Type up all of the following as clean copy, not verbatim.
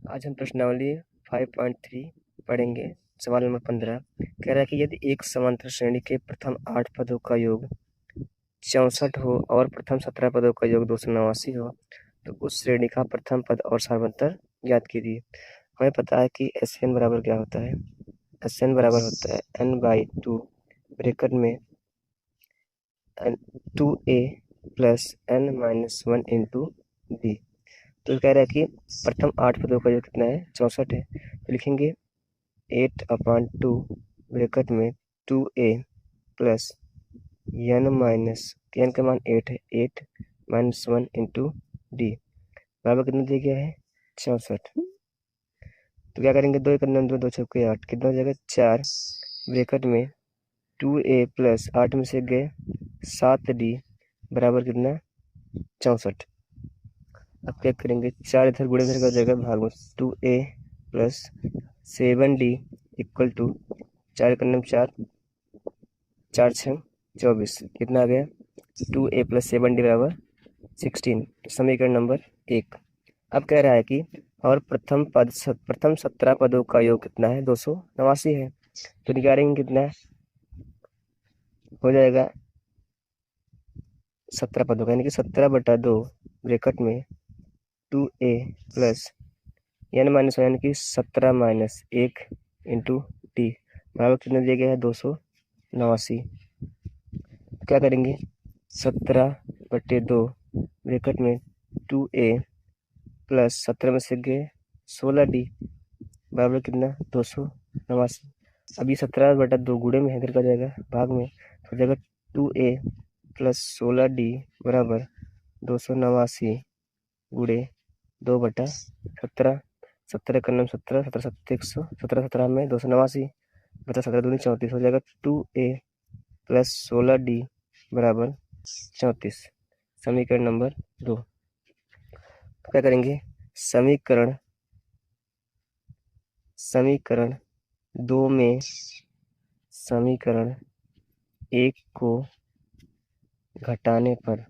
आज हम प्रश्नावली 5.3 पढ़ेंगे। सवाल नंबर 15 कह रहा है कि यदि एक समांतर श्रेणी के प्रथम 8 पदों का योग 64 हो और प्रथम 17 पदों का योग 289 हो तो उस श्रेणी का प्रथम पद और सार्वंतर ज्ञात कीजिए। हमें पता है कि SN बराबर क्या होता है। SN बराबर होता है n/2 ब्रैकेट में 2a plus n-1 into d। तो कह रहा है कि प्रथम 8 पदों का योग कितना है, 64 है। तो लिखेंगे 8/2 ब्रैकेट में 2a प्लस n का मान 8 है, 8-1 इंटू डी बराबर कितना दिया गया है, 64। तो क्या करेंगे, 2 1 9 2 6 8 कितना हो जाएगा, 4 ब्रैकेट में 2a प्लस 8 में से गए 7d बराबर कितना, 64। अब क्या करेंगे, 4 इधर गुणे इधर का हो जाएगा भाग में 2a plus 7d equal to 4 1 9 4 4 6 24 कितना आ गया, 2a प्लस 7d बराबर 16। समीकरण नंबर 1। अब कह रहा है कि और प्रथम 17 पदों का योग कितना है, 289 है। तो निकालेंगे कितना है, हो जाएगा 17 पदों का, यानी कि 17/2 ब्रैकेट में 2a प्लस n-1 यानी कि 17-1 इंटू टी बराबर कितना दिया गया है, 289। क्या करेंगे, 17/2 ब्रैकेट में 2a प्लस 17 में से गए 16d बराबर कितना, 289। अभी 17/2 गुणे में है, इधर का जाएगा भाग में, तो जाएगा 2a प्लस 16d बराबर 289 गुणे 2/17। 17 का नाम 17, 17 7 100, 17 17 में 289 बचा 17 दूनी 34 हो जाएगा 2a प्लस 16d बराबर 34। समीकरण नंबर 2। क्या करेंगे, समीकरण 2 में समीकरण 1 को घटाने पर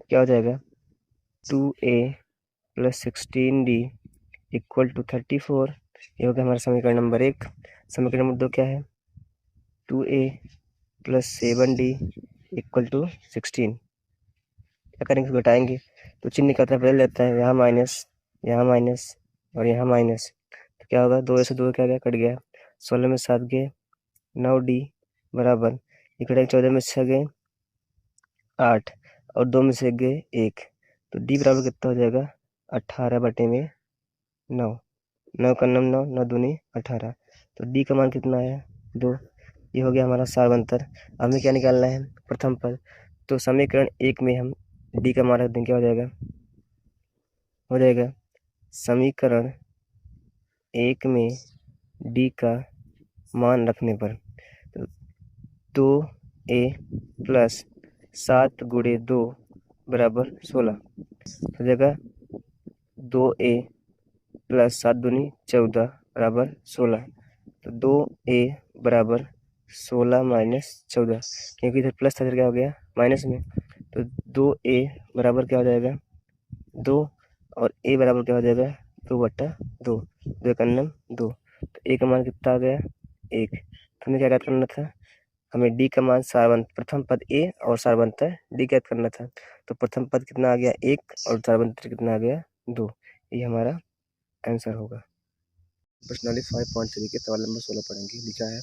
क्या हो जाएगा, 2a plus 16d equal to 34। ये हो गया हमारा समीकरण नंबर 1। समीकरण नंबर 2 क्या है, 2a plus 7d equal to 16। क्या करेंगे, घटाएंगे तो चिन्ह का तरफ बदल जाता है, यहाँ माइनस और यहाँ माइनस। तो क्या होगा, 2 से 2 क्या गया, कट गया। 16 में 7 गए 9d बराबर, इकट्ठे 14 में 6 गए 8 और 2 में से गए 1, तो d बराबर कितना हो जाएगा, 18/9। 9 का 9 9 9 दूनी 18, तो d का मान कितना आया, 2। ये हो गया हमारा सार्वंतर। हमें क्या निकालना है, प्रथम पद। तो समीकरण 1 में हम d का मान रख दें, क्या हो जाएगा समीकरण 1 में d का मान रखने पर 2a प्लस 7 गुणे 2 बराबर 16 हो जाएगा, 2a प्लस 7 दूनी 14 बराबर 16। तो 2a बराबर 16 माइनस 14, क्योंकि इधर प्लस था, इधर क्या हो गया माइनस में। तो 2a बराबर क्या हो जाएगा, 2 और a बराबर क्या हो जाएगा, 2/2। 2 का 2, तो a का मान कितना आ गया, 1। तो हमें क्या ज्ञात करना था, हमें d का मान प्रथम पद a और सार्वंतर d ज्ञात करना था। तो प्रथम पद कितना आ गया, 1 और सार्वंतर कितना आ गया, 2। ये हमारा आंसर होगा। प्रश्नावली 5.3 के सवाल नंबर 16 पढ़ेंगे। लिखा है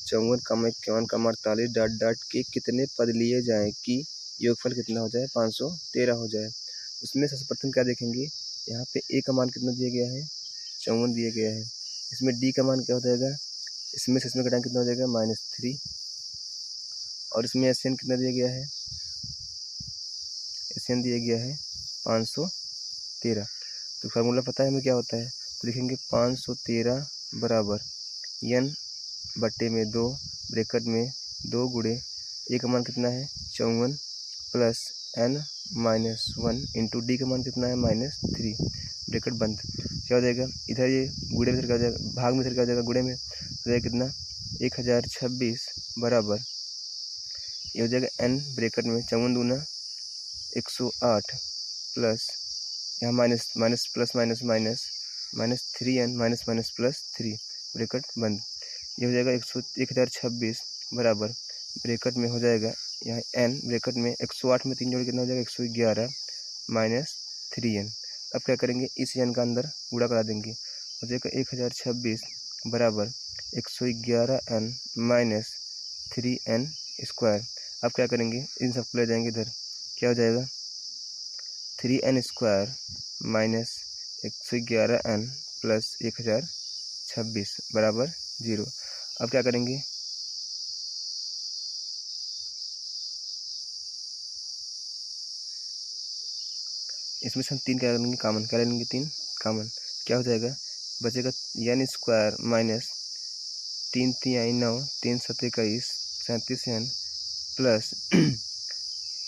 54, 51, 48 ... के कितने पद लिए जाएं कि योगफल कितना हो जाए, 513 हो जाए। उसमें सबसे प्रथम क्या देखेंगे, यहाँ पे a का मान कितना दिया गया है, 54 दिया गया है। इसमें d का मान क्या हो जाएगा, इसमें से इसमें घटाएं कितना हो जाएगा, -3। और इसमें SN कितना दिया गया है, SN दिया गया है 513। तो फार्मूला पता है हमें क्या होता है, तो लिखेंगे 513 बराबर n/2 ब्रैकेट में 2 गुणे a का मान कितना है, 54 प्लस n-1 इंटू d का मान कितना है, -3 ब्रैकेट बंद। क्या हो जाएगा, इधर ये गुणे में इधर क्या हो जाएगा, भाग में इधर क्या हो जाएगा, गुणे में हो जाएगा कितना, 1026 बराबर ये हो जाएगा n ब्रैकेट में 54 दूना 108 प्लस यहाँ minus minus plus minus minus minus 3n minus minus plus 3 bracket बंद। ये हो जाएगा 1026 बराबर ब्रैकेट में हो जाएगा यहाँ n ब्रैकेट में 108 में 3 जोड़ कितना हो जाएगा 111 माइनस 3n। अब क्या करेंगे, इस n का अंदर गुणा करा देंगे, हो जाएगा 1026 बराबर 111n माइनस 3n स्क्वायर। अब क्या करेंगे, इन सबको ले जाएंगे इधर, क्या हो जाएगा 3n square minus 111n plus 1026 बराबर 0। अब क्या करेंगे, इसमें से हम 3 क्या लेंगे कॉमन, क्या लेंगे 3 कॉमन, क्या हो जाएगा बचेगा n square minus 3 3 9 3 7 21 37n plus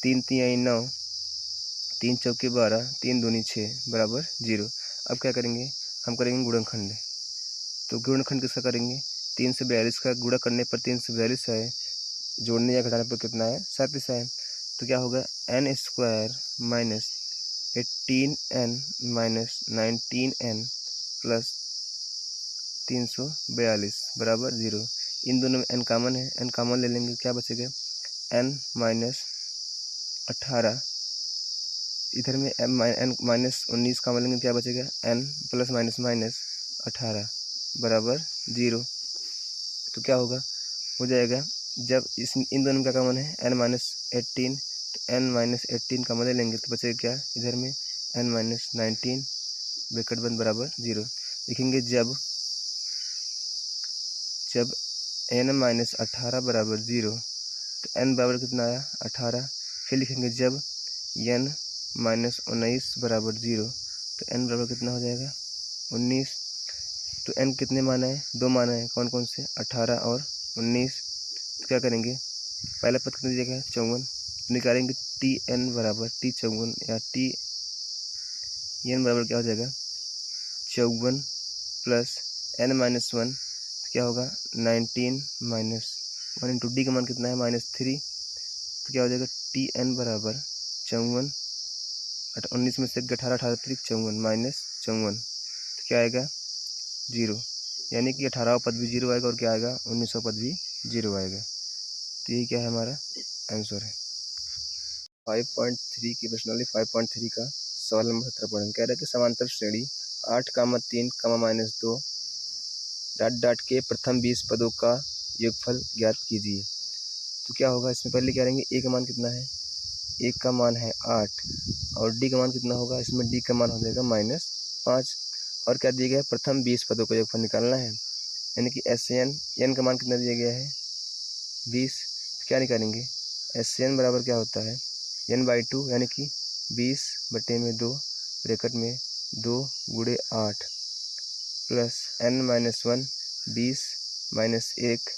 3 3 9 3 चौके 12 3 दूनी 6 बराबर 0। अब क्या करेंगे, हम करेंगे गुणनखंड। तो गुणनखंड किसका करेंगे, 3 से 42 का गुणा करने पर 3 से 42 है, जोड़ने या घटाने पर कितना है 37 है। तो क्या होगा n square minus 18n minus 19n plus 342 बराबर 0। इन दोनों में n कॉमन है, n कॉमन ले लेंगे, क्या बचेगा n माइनस 18, इधर में n माइनस 19 कॉमन लेंगे, क्या बचेगा n प्लस माइनस माइनस 18 बराबर 0। तो क्या होगा, हो जाएगा जब इन दोनों में क्या कॉमन है n माइनस 18, तो n माइनस 18 कॉमन ले लेंगे तो बचेगा क्या इधर में n माइनस 19 ब्रैकेट बंद बराबर 0। लिखेंगे जब n माइनस 18 बराबर 0, तो n बराबर कितना आया 18। फिर लिखेंगे जब n माइनस 19 बराबर 0, तो n बराबर कितना हो जाएगा 19। तो n कितने माना है, 2 माना है, कौन कौन से 18 और 19। तो क्या करेंगे, पहला पद कितना दिया गया 54, निकालेंगे tn बराबर t 54 या t n बराबर क्या हो जाएगा 54 प्लस n माइनस 1, क्या होगा 19 माइनस 1 इंटू डी का मान कितना है -3। तो क्या हो जाएगा tn बराबर 54, 19 में से 18 18 3 54 माइनस 54, तो क्या आएगा 0, यानी कि 18वां पद भी 0 आएगा और क्या आएगा 19वां पद भी 0 आएगा। तो ये क्या है हमारा आंसर है। 5.3 की प्रश्नावली 5.3 का सवाल नंबर 17 पढ़ेंगे। कह रहा है कि समांतर श्रेणी 8, 3, -2 डॉट डॉट के प्रथम 20 पदों का योगफल ज्ञात कीजिए। तो क्या होगा, इसमें पहले क्या करेंगे, ए का मान कितना है, ए का मान है 8 और डी का मान कितना होगा, इसमें डी का मान हो जाएगा -5 और क्या दिया गया है प्रथम 20 पदों का योगफल निकालना है, यानी कि एन का मान कितना दिया गया है 20। तो क्या निकालेंगे, एन बराबर क्या होता है n/2 यानी कि 20/2 ब्रैकेट में 2 गुणे 8 प्लस n-1 20 - 1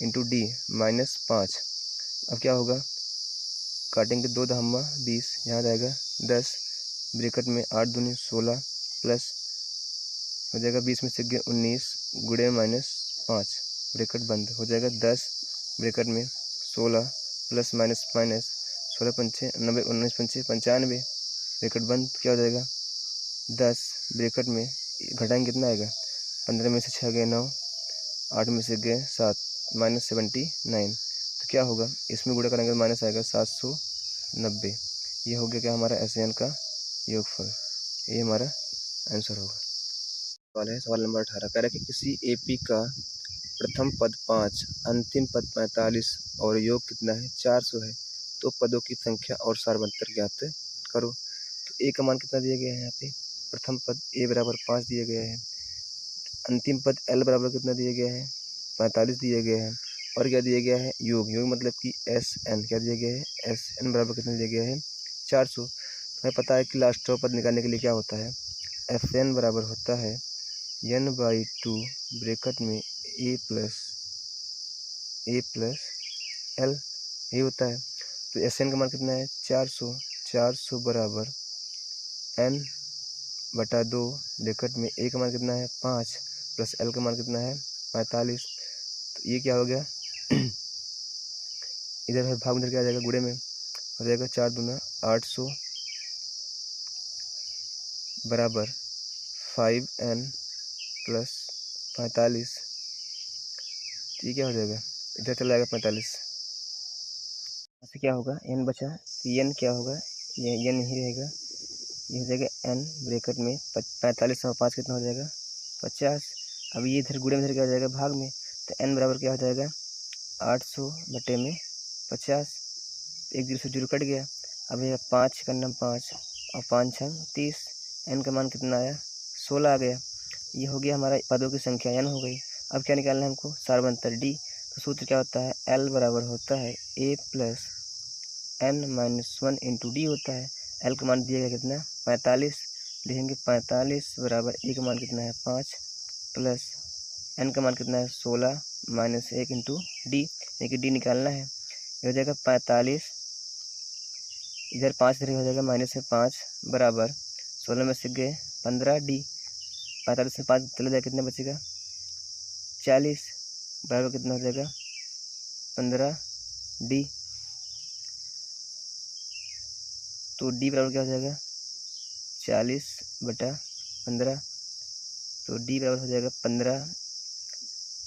इंटू डी -5। अब क्या होगा, काटेंगे 2 धामा 20, यहाँ जाएगा 10 ब्रैकेट में 8 दूनी 16 प्लस हो जाएगा 20 में से 19 गुणे -5 ब्रैकेट बंद, हो जाएगा 10 ब्रैकेट में 16 प्लस माइनस माइनस 16 पंचे 90 19 पंचे 95 ब्रैकेट बंद, क्या हो जाएगा 10 ब्रैकेट में घटाएंगे कितना आएगा 15 में से 6 गए 9, 8 में से गए 7 -79। तो क्या होगा, इसमें गुणा करेंगे तो माइनस आएगा 790। ये हो गया क्या हमारा एन का योगफल, ये हमारा आंसर होगा। सवाल है सवाल नंबर 18, कह रहा है कि किसी एपी का प्रथम पद 5, अंतिम पद 45 और योग कितना है 400 है, तो पदों की संख्या और सार्वंतर ज्ञात करो। तो ए का मान कितना दिया गया है, यहाँ पे प्रथम पद ए बराबर 5 दिया गया है, अंतिम पद एल बराबर कितना दिया गया है 45 दिया गया है, और क्या दिया गया है योग, योग मतलब कि एस एन, क्या दिया गया है एस एन बराबर कितना दिया गया है 400। हमें पता है कि लास्ट पद निकालने के लिए क्या होता है, एफ एन बराबर होता है n/2 ब्रैकेट में ए प्लस एल, ये होता है। तो एस एन का मान कितना है 400 बराबर n/2 ब्रैकेट में ए का मान कितना है 5 प्लस एल का मान कितना है 45। तो ये क्या हो गया इधर भाग इधर क्या आ जाएगा गुणे में, हो जाएगा 4 दूना 800 बराबर 5n प्लस 45। तो ये क्या हो जाएगा, इधर चला जाएगा 45, ऐसे क्या होगा n बचा, तो n क्या होगा, ये n ही रहेगा, ये हो जाएगा n ब्रैकेट में 45 और 5 कितना हो जाएगा 50। अब ये इधर गुणे में इधर क्या हो जाएगा भाग में, तो n बराबर क्या हो जाएगा 800 बटे में 50, एक जीरो से जीरो कट गया। अब ये 5 का नाम 5 और 5 छंग 30, n का मान कितना आया 16 आ गया। ये हो गया हमारा पदों की संख्या n हो गई। अब क्या निकालना है हमको, सार्वंतर d। तो सूत्र क्या होता है, l बराबर होता है a plus n-1 into D होता है। l का मान दिया गया कितना 45, लिखेंगे 45 बराबर a का मान कितना है 5 प्लस n का मान कितना है 16 माइनस 1 इंटू डी, यानी कि डी निकालना है। ये हो जाएगा 45, इधर 5 इधर हो जाएगा माइनस में 5 बराबर 16 में से गए 15 डी, 45 में 5 चले जाए कितना बचेगा 40 बराबर कितना हो जाएगा 15 डी। तो डी बराबर क्या हो जाएगा 40 बटा 15, तो डी बराबर हो जाएगा 15,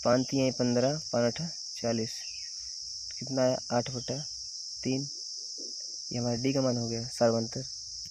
5 3 15, 5 8 40, कितना आया 8 बटा 3। ये हमारा डी का मान हो गया सार्वंतर।